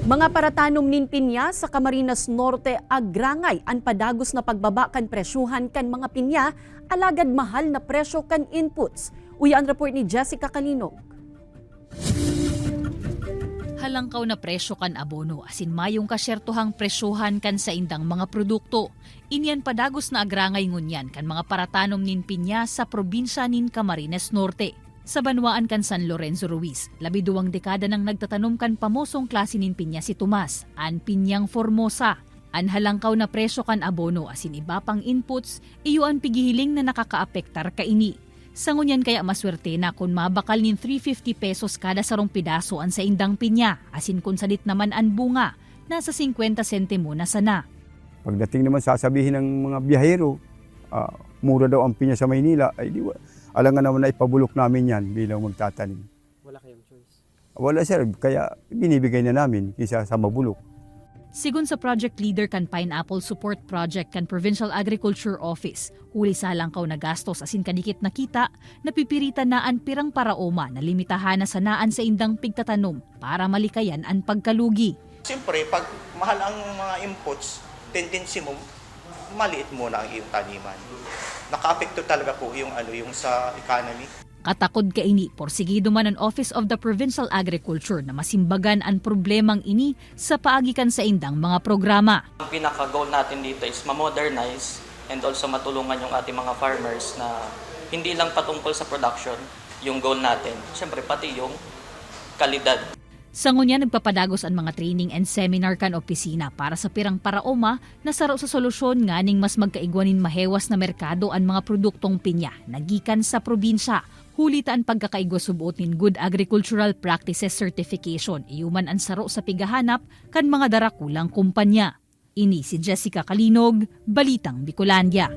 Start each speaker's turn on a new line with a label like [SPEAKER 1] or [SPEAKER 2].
[SPEAKER 1] Mga paratanom nin pinya sa Camarines Norte agrangay an padagos na pagbaba kan presyuhan kan mga pinya alagad mahal na presyo kan inputs. Uya ang report ni Jessica Kalinog.
[SPEAKER 2] Halangkaw na presyo kan abono asin mayong kasyertohang presyohan kan sa indang mga produkto. Inian padagos na agrangay ngunyan kan mga paratanom nin pinya sa probinsya nin Camarines Norte. Sa banwaan kan San Lorenzo Ruiz, 12 dekada nang nagtatanom kan pamosong klase nin pinya si Tomas, an pinyang Formosa. An halangkaw na presyo kan abono asin iba pang inputs, iyo an pigihiling na nakakaapektar kaini. Sa ngunyan kaya maswerte na kung mabakal nin 350 pesos kada sarong pidaso an sa indang pinya, asin kung salit naman an bunga, nasa 50 sentimo na sana.
[SPEAKER 3] Pagdating naman sasabihin ng mga biyahero, mura daw ang pinya sa Maynila, ay di alangan naman na ipabulok namin yan bilang magtatanim.
[SPEAKER 4] Wala kayong choice?
[SPEAKER 3] Wala sir, kaya binibigay na namin kaysa sa mabulok.
[SPEAKER 2] Sigun sa project leader kan Pineapple Support Project kan Provincial Agriculture Office, huli sa langkaw na gastos asin kadikit na kita, napipiritan na an pirang paraoma na limitahan na sanaan sa indang pigtatanom para malikayan an pagkalugi.
[SPEAKER 5] Siyempre, pag mahal ang mga inputs, tendency mo, maliit muna ang iyong taniman. Naka-apekto talaga po yung sa economy.
[SPEAKER 2] Katakod kaini, porsigido man ang Office of the Provincial Agriculture na masimbagan ang problemang ini sa paagikan sa indang mga programa.
[SPEAKER 4] Ang pinaka-goal natin dito is ma-modernize and also matulungan yung ating mga farmers na hindi lang patungkol sa production yung goal natin. Siyempre, pati yung kalidad.
[SPEAKER 2] Sa ngunya, nagpapadagos ang mga training and seminar kan opisina para sa pirang paraoma na saro sa solusyon nganing mas magkaigwanin mahewas na merkado ang mga produktong pinya nagikan sa probinsya. Hulitaan pagkakaigwa subuot nin Good Agricultural Practices Certification, iyuman ang saro sa pigahanap kan mga darakulang kumpanya. Ini si Jessica Kalinog, Balitang Bicolandia.